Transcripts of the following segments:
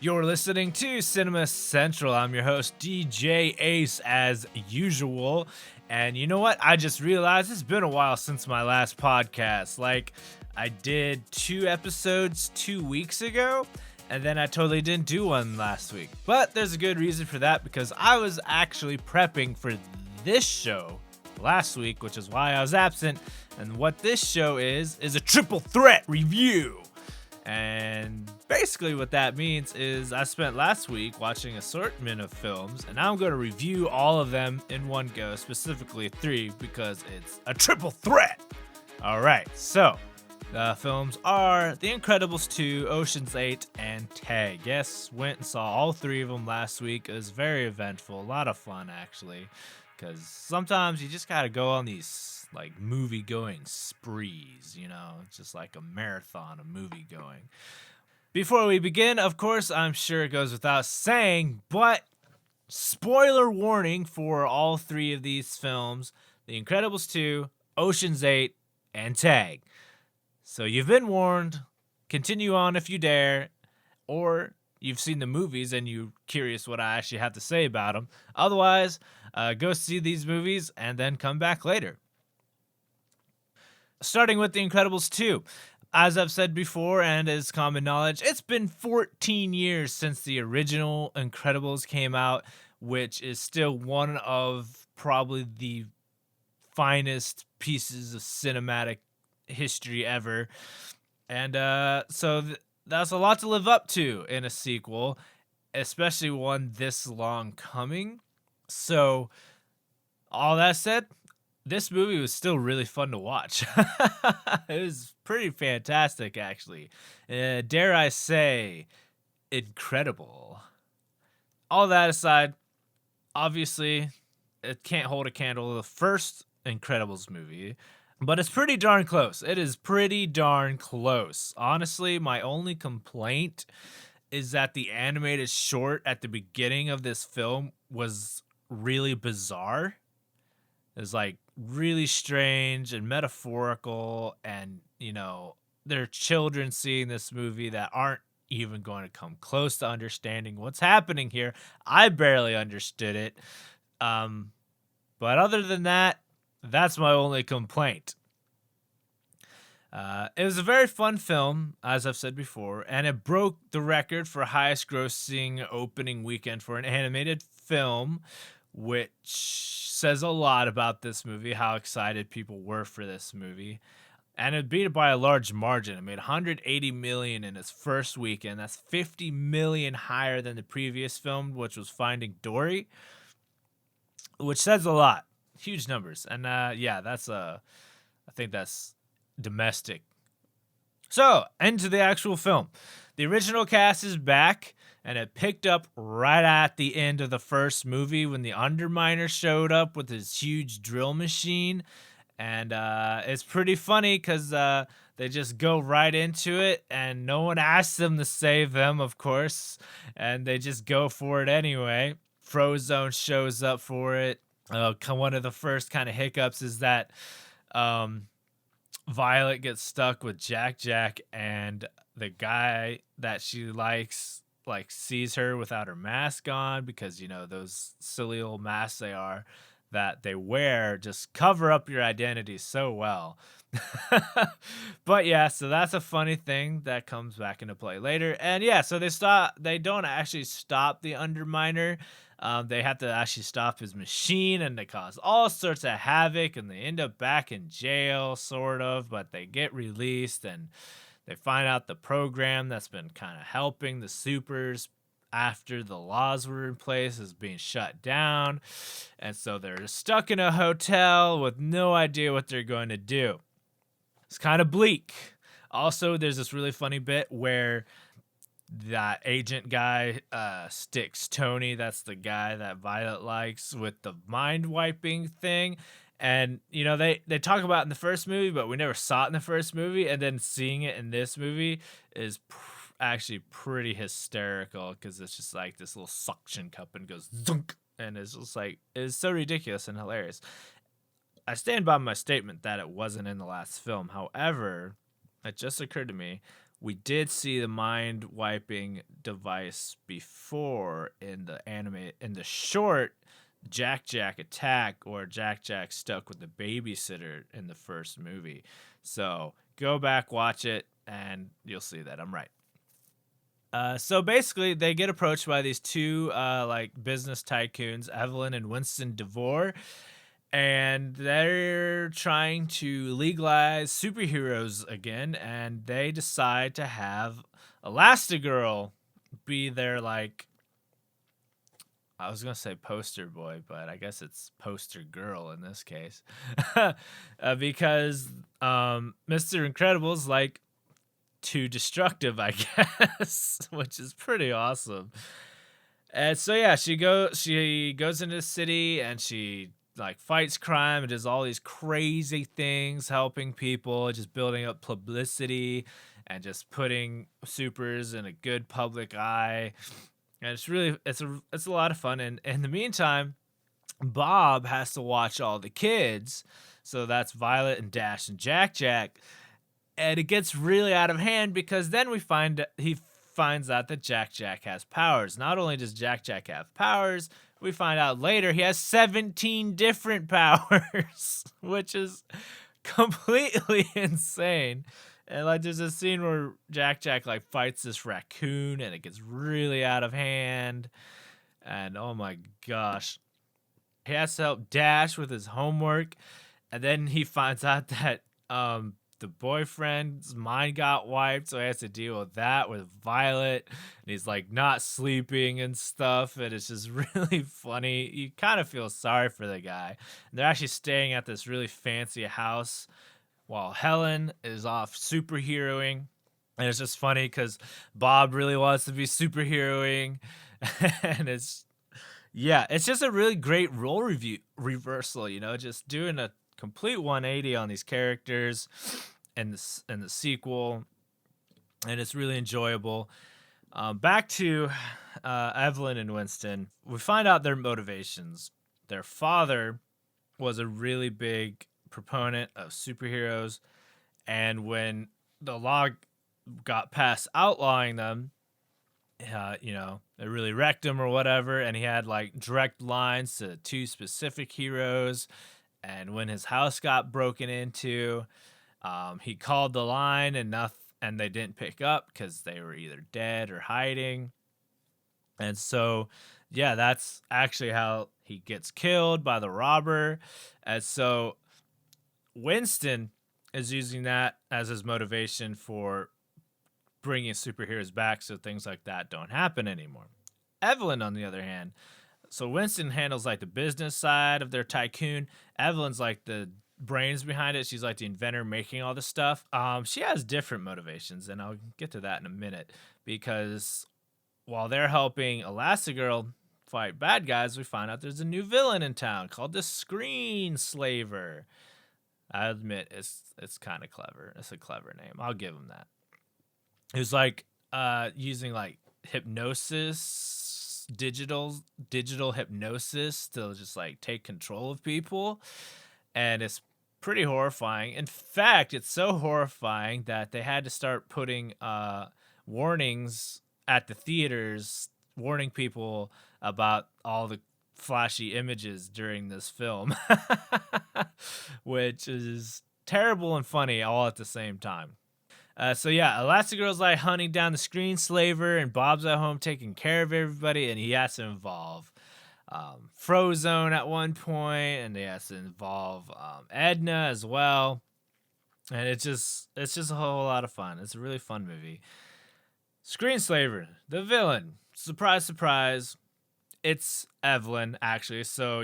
You're listening to Cinema Central. I'm your host, DJ Ace, as usual. And you know what? I just realized it's been a while since my last podcast. I did 2 episodes 2 weeks ago, and then I totally didn't do one last week. But there's a good reason for that, because I was actually prepping for this show last week, which is why I was absent. And what this show is a triple threat review. And basically what that means is I spent last week watching an assortment of films, and now I'm going to review all of them in one go, specifically 3, because it's a triple threat. All right, so the films are The Incredibles 2, Ocean's 8, and Tag. Yes, went and saw all 3 of them last week. It was very eventful, a lot of fun actually, because sometimes you just got to go on these movie going sprees, it's just like a marathon of movie going. Before we begin, of course, I'm sure it goes without saying, but spoiler warning for all 3 of these films: The Incredibles 2, Ocean's 8, and Tag. So you've been warned. Continue on if you dare, or you've seen the movies and you're curious what I actually have to say about them. Otherwise, go see these movies and then come back later. Starting with The Incredibles 2. As I've said before, and as common knowledge, it's been 14 years since the original Incredibles came out, which is still one of probably the finest pieces of cinematic history ever. And so that's a lot to live up to in a sequel, especially one this long coming. So, all that said, this movie was still really fun to watch. It was pretty fantastic, actually. Dare I say, incredible. All that aside, obviously, it can't hold a candle to the first Incredibles movie, but it's pretty darn close. It is pretty darn close. Honestly, my only complaint is that the animated short at the beginning of this film was really bizarre. It was really strange and metaphorical, and there are children seeing this movie that aren't even going to come close to understanding what's happening here. I barely understood it, but other than that, that's my only complaint. It was a very fun film, as I've said before, and it broke the record for highest grossing opening weekend for an animated film, which says a lot about this movie, how excited people were for this movie. And it beat it by a large margin. It made $180 million in its first weekend. That's $50 million higher than the previous film, which was Finding Dory, which says a lot. Huge numbers. And I think that's domestic. So, into the actual film. The original cast is back, and it picked up right at the end of the first movie when the Underminer showed up with his huge drill machine. And it's pretty funny because they just go right into it, and no one asks them to save them, of course, and they just go for it anyway. Frozone shows up for it. One of the first kind of hiccups is that Violet gets stuck with Jack, and the guy that she likes sees her without her mask on, because those silly old masks that they wear just cover up your identity so well. But yeah, so that's a funny thing that comes back into play later. And yeah, so they don't actually stop the Underminer. They have to actually stop his machine, and they cause all sorts of havoc, and they end up back in jail, sort of, but they get released, and they find out the program that's been kind of helping the supers after the laws were in place is being shut down. And so they're stuck in a hotel with no idea what they're going to do. It's kind of bleak. Also, there's this really funny bit where that agent guy sticks Tony, that's the guy that Violet likes, with the mind wiping thing. And, they talk about it in the first movie, but we never saw it in the first movie. And then seeing it in this movie is actually pretty hysterical, because it's just like this little suction cup and goes zunk. And it's just it's so ridiculous and hilarious. I stand by my statement that it wasn't in the last film. However, it just occurred to me, We did see the mind wiping device before in the anime, in the short Jack Jack Attack, or Jack Jack Stuck with the Babysitter in the first movie. So go back, watch it, and you'll see that I'm right. So basically, they get approached by these two like business tycoons, Evelyn and Winston DeVore, and they're trying to legalize superheroes again, and they decide to have Elastigirl be their, like, I was gonna say poster boy, but I guess it's poster girl in this case, because Mr. Incredible's like too destructive, I guess, which is pretty awesome. And so yeah, she goes into the city and she like fights crime and does all these crazy things, helping people, just building up publicity and just putting supers in a good public eye. And it's a lot of fun. And in the meantime, Bob has to watch all the kids. So that's Violet and Dash and Jack Jack. And it gets really out of hand because then he finds out that Jack Jack has powers. Not only does Jack Jack have powers, we find out later he has 17 different powers, which is completely insane. And like there's a scene where Jack Jack like fights this raccoon and it gets really out of hand. And oh my gosh. He has to help Dash with his homework. And then he finds out that the boyfriend's mind got wiped, so he has to deal with that with Violet, and he's like not sleeping and stuff, and it's just really funny. You kind of feel sorry for the guy. And they're actually staying at this really fancy house while Helen is off superheroing, and it's just funny because Bob really wants to be superheroing, and it's just a really great role reversal, just doing a complete 180 on these characters and the sequel, and it's really enjoyable. Back to Evelyn and Winston, we find out their motivations. Their father was a really big proponent of superheroes, and when the law got passed outlawing them, it really wrecked him or whatever, and he had like direct lines to two specific heroes. And when his house got broken into, he called the line and they didn't pick up because they were either dead or hiding. And so, yeah, that's actually how he gets killed by the robber. And so Winston is using that as his motivation for bringing superheroes back so things like that don't happen anymore. Evelyn, on the other hand, so Winston handles like the business side of their tycoon. Evelyn's like the brains behind it. She's like the inventor making all the stuff. She has different motivations, and I'll get to that in a minute. Because while they're helping Elastigirl fight bad guys, we find out there's a new villain in town called the Screen Slaver. I admit it's kind of clever. It's a clever name. I'll give him that. It was like using like hypnosis, digital hypnosis to just like take control of people, and it's pretty horrifying. In fact, it's so horrifying that they had to start putting warnings at the theaters, warning people about all the flashy images during this film, which is terrible and funny all at the same time. So yeah, Elastigirl's like hunting down the Screen Slaver, and Bob's at home taking care of everybody, and he has to involve Frozone at one point, and he has to involve Edna as well, and it's just a whole lot of fun. It's a really fun movie. Screen Slaver, the villain. Surprise, surprise. It's Evelyn, actually. So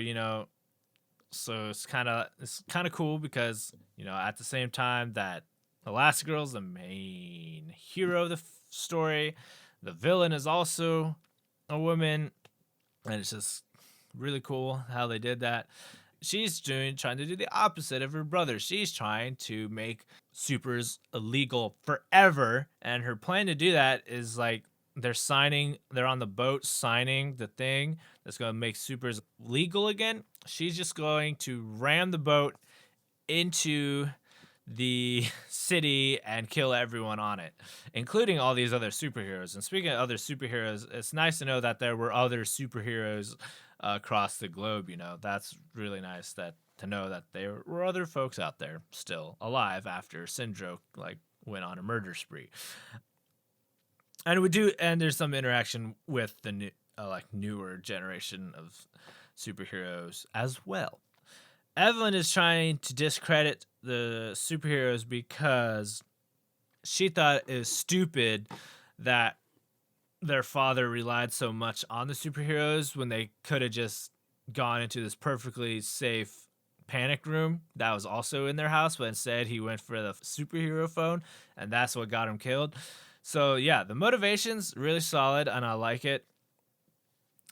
it's kind of cool because at the same time that Elastigirl's the main hero of the story, the villain is also a woman, and it's just really cool how they did that. She's trying to do the opposite of her brother. She's trying to make supers illegal forever, and her plan to do that is like they're on the boat signing the thing that's going to make supers legal again. She's just going to ram the boat into the city and kill everyone on it, including all these other superheroes. And speaking of other superheroes, it's nice to know that there were other superheroes across the globe. That's really nice to know that there were other folks out there still alive after Syndrome went on a murder spree. And there's some interaction with the newer generation of superheroes as well. Evelyn is trying to discredit the superheroes because she thought it was stupid that their father relied so much on the superheroes when they could have just gone into this perfectly safe panic room that was also in their house, but instead he went for the superhero phone, and that's what got him killed. So yeah, the motivation's really solid, and I like it.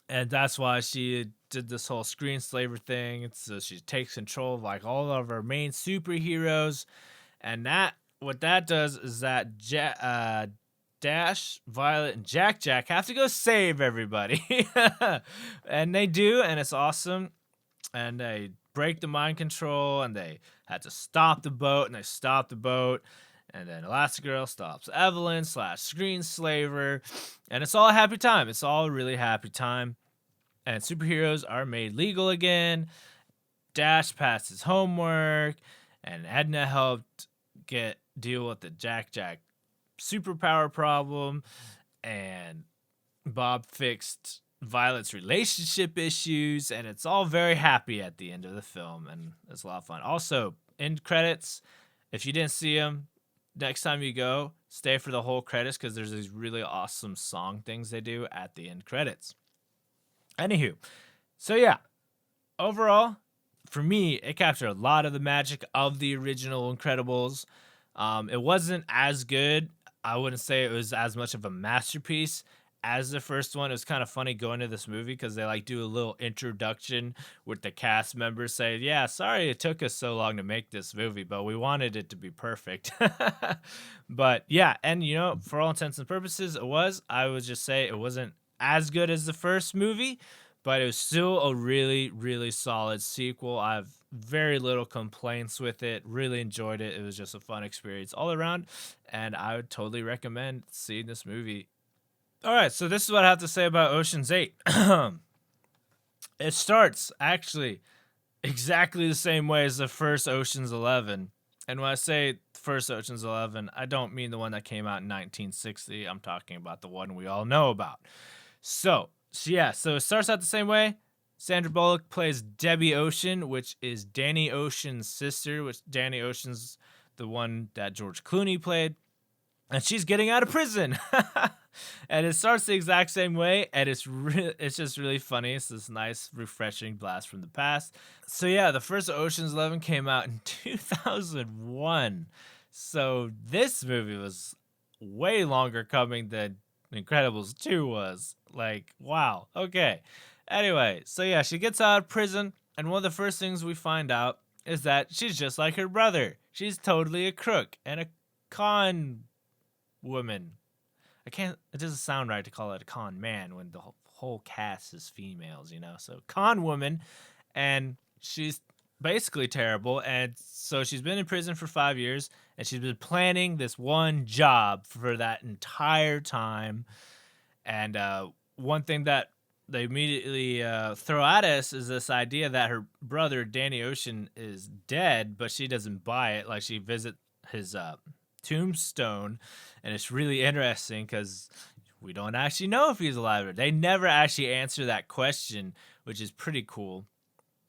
And that's why she did this whole screenslaver thing. So she takes control of all of our main superheroes, and what that does is that Dash, Violet, and Jack have to go save everybody, and they do, and it's awesome. And they break the mind control, and they had to stop the boat, and they stop the boat. And then Elastigirl stops Evelyn / Screenslaver. And it's all a happy time. It's all a really happy time. And superheroes are made legal again. Dash passed his homework. And Edna helped deal with the Jack superpower problem. And Bob fixed Violet's relationship issues. And it's all very happy at the end of the film. And it's a lot of fun. Also, end credits, if you didn't see them, next time you go, stay for the whole credits because there's these really awesome song things they do at the end credits. Anywho, so yeah, overall, for me, it captured a lot of the magic of the original Incredibles. It wasn't as good. I wouldn't say it was as much of a masterpiece as the first one. It was kind of funny going to this movie because they do a little introduction with the cast members saying, yeah, sorry it took us so long to make this movie, but we wanted it to be perfect. But yeah, and for all intents and purposes, I would just say it wasn't as good as the first movie, but it was still a really, really solid sequel. I have very little complaints with it. Really enjoyed it. It was just a fun experience all around, and I would totally recommend seeing this movie. All right, so this is what I have to say about Ocean's 8. It starts, actually, exactly the same way as the first Ocean's 11. And when I say first Ocean's 11, I don't mean the one that came out in 1960. I'm talking about the one we all know about. So it starts out the same way. Sandra Bullock plays Debbie Ocean, which is Danny Ocean's sister, which Danny Ocean's the one that George Clooney played. And she's getting out of prison. And it starts the exact same way, and it's just really funny. It's this nice, refreshing blast from the past. So yeah, the first Ocean's 11 came out in 2001. So this movie was way longer coming than Incredibles 2 was. Wow. Okay. Anyway, so yeah, she gets out of prison, and one of the first things we find out is that she's just like her brother. She's totally a crook and a con woman. It doesn't sound right to call it a con man when the whole cast is females, So con woman, and she's basically terrible. And so she's been in prison for 5 years, and she's been planning this one job for that entire time. And one thing that they immediately throw at us is this idea that her brother, Danny Ocean, is dead, but she doesn't buy it. She visits his tombstone, and it's really interesting because we don't actually know if he's alive. They never actually answer that question, which is pretty cool.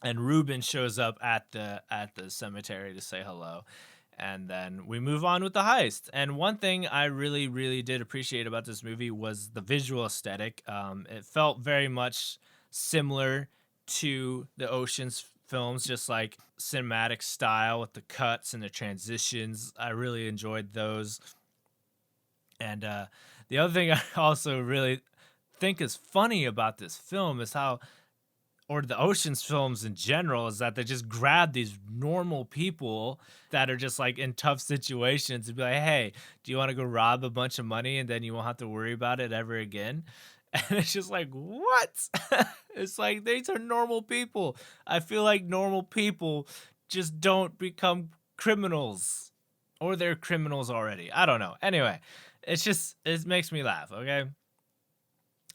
And Ruben shows up at the cemetery to say hello, and then we move on with the heist. And one thing I really, really did appreciate about this movie was the visual aesthetic. It felt very much similar to the Ocean's films, just cinematic style with the cuts and the transitions. I really enjoyed those. And the other thing I also really think is funny about this film is or the Ocean's films in general, is that they just grab these normal people that are just in tough situations and be like, hey, do you want to go rob a bunch of money and then you won't have to worry about it ever again? And it's just what? It's these are normal people. I feel like normal people just don't become criminals. or they're criminals already. I don't know. Anyway, it makes me laugh. Okay.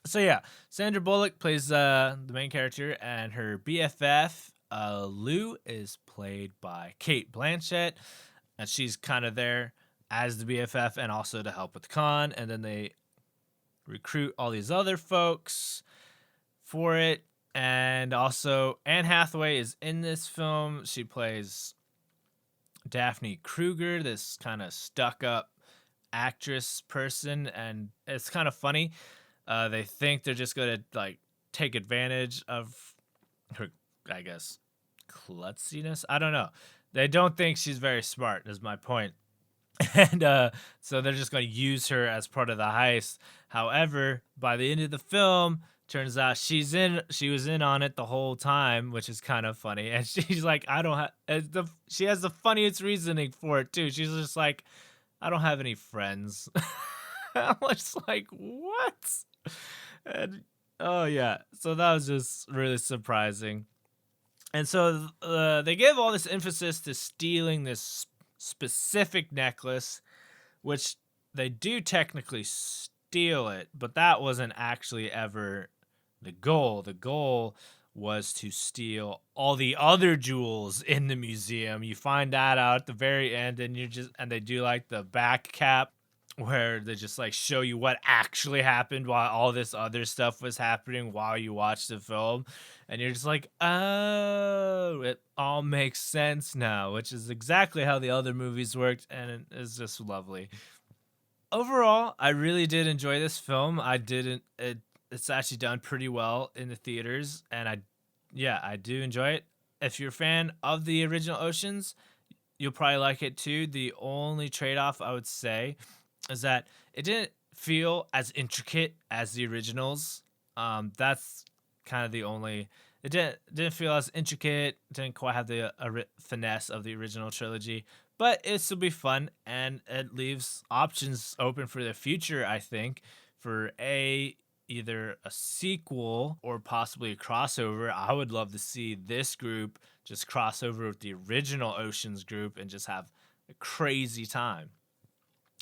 So yeah, Sandra Bullock plays the main character, and her BFF Lou is played by Kate Blanchett, and she's kind of there as the BFF and also to help with Khan, and then they recruit all these other folks for it. And also Anne Hathaway is in this film. She plays Daphne Kruger, this kind of stuck up actress person, and it's kind of funny. They think they're just gonna like take advantage of her, I guess, klutziness. I don't know. They don't think she's very smart, is my point. And so they're just going to use her as part of the heist. However, by the end of the film, turns out she was in on it the whole time, which is kind of funny. And she's like, I don't have she has the funniest reasoning for it too. She's just like, I don't have any friends. I'm just like, what? And oh yeah, so that was just really surprising. And so they give all this emphasis to stealing this specific necklace, which they do technically steal it, but that wasn't actually ever the goal. The goal was to steal all the other jewels in the museum. You find that out at the very end, and they do like the back cap where they just like show you what actually happened while all this other stuff was happening while you watch the film, and you're just like, oh, it all makes sense now, which is exactly how the other movies worked, and it is just lovely. Overall, I really did enjoy this film. It's actually done pretty well in the theaters, and I do enjoy it. If you're a fan of the original Oceans, you'll probably like it too. The only trade-off I would say is that it didn't feel as intricate as the originals. That's kind of the only. It didn't feel as intricate. Didn't quite have the finesse of the original trilogy, but it still be fun, and it leaves options open for the future. I think for either a sequel or possibly a crossover. I would love to see this group just cross over with the original Oceans group and just have a crazy time.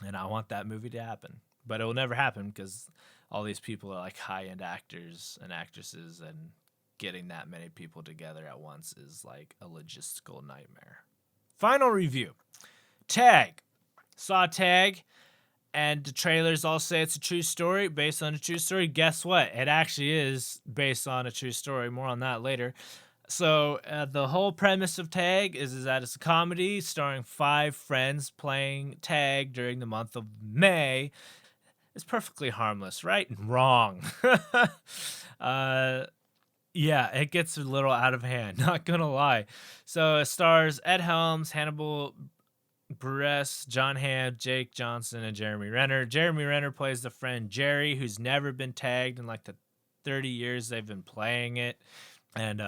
And I want that movie to happen. But it will never happen because all these people are like high-end actors and actresses, and getting that many people together at once is like a logistical nightmare. Final review. Tag. Saw Tag, and the trailers all say it's a true story, based on a true story. Guess what? It actually is based on a true story. More on that later. So the whole premise of Tag is that it's a comedy starring 5 friends playing tag during the month of May. It's perfectly harmless, right? Wrong. Yeah, it gets a little out of hand, not gonna lie. So it stars Ed Helms, Hannibal Buress, John Hamm, Jake Johnson, and Jeremy Renner. Jeremy Renner plays the friend Jerry, who's never been tagged in like the 30 years they've been playing it. And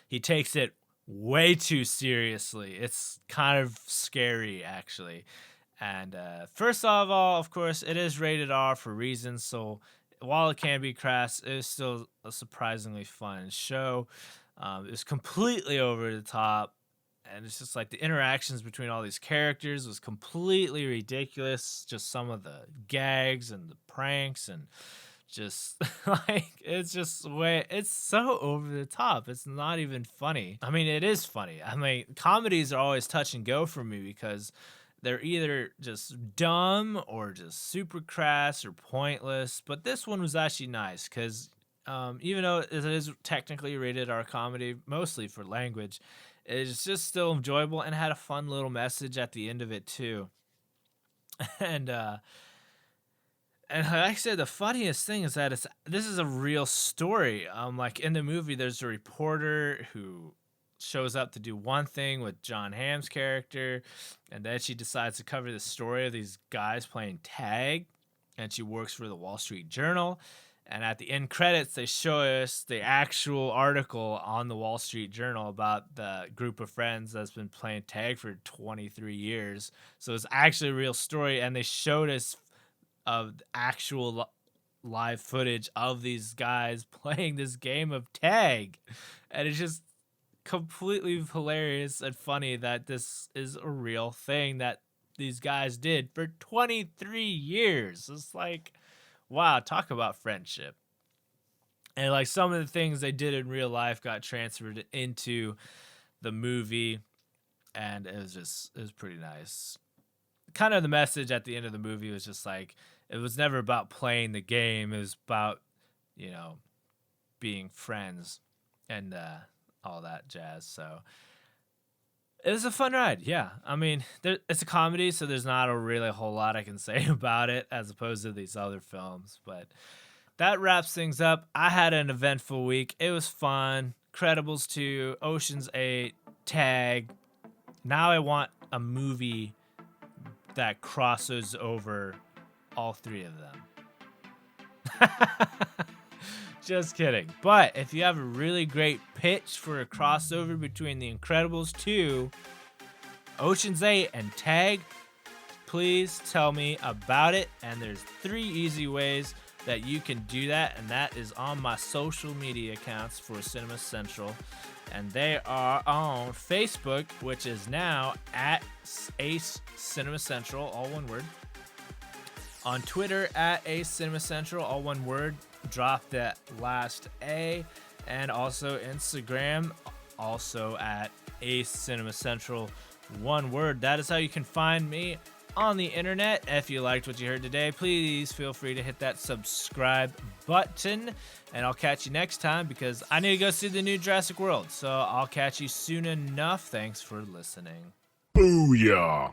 he takes it way too seriously. It's kind of scary, actually. And first of all, of course, it is rated R for reasons. So while it can be crass, it is still a surprisingly fun show. It's completely over the top. And it's just like the interactions between all these characters was completely ridiculous. Just some of the gags and the pranks and just like it's so over the top. It's not even funny. I mean, it is funny. I mean, comedies are always touch and go for me because they're either just dumb or just super crass or pointless. But this one was actually nice because even though it is technically rated R comedy, mostly for language, it's just still enjoyable and had a fun little message at the end of it too. And like I said, the funniest thing is that this is a real story. Like in the movie, there's a reporter who shows up to do one thing with John Hamm's character, and then she decides to cover the story of these guys playing tag, and she works for the Wall Street Journal. And at the end credits, they show us the actual article on the Wall Street Journal about the group of friends that's been playing tag for 23 years. So it's actually a real story, and they showed us of actual live footage of these guys playing this game of tag. And it's just completely hilarious and funny that this is a real thing that these guys did for 23 years. It's like, wow, talk about friendship. And like some of the things they did in real life got transferred into the movie, and it was pretty nice. Kind of the message at the end of the movie was just like, it was never about playing the game. It was about, being friends and all that jazz. So it was a fun ride. Yeah. I mean, it's a comedy, so there's not a really whole lot I can say about it as opposed to these other films. But that wraps things up. I had an eventful week. It was fun. Credibles 2, Ocean's 8, Tag. Now I want a movie that crosses over all three of them. Just kidding. But if you have a really great pitch for a crossover between The Incredibles 2, Ocean's 8, and Tag, please tell me about it. And there's 3 easy ways that you can do that, and that is on my social media accounts for Cinema Central. And they are on Facebook, which is now at Ace Cinema Central, all one word. On Twitter, at Ace Cinema Central, all one word. Drop that last A. And also Instagram, also at Ace Cinema Central, one word. That is how you can find me on the internet. If you liked what you heard today, please feel free to hit that subscribe button. And I'll catch you next time because I need to go see the new Jurassic World. So I'll catch you soon enough. Thanks for listening. Booyah!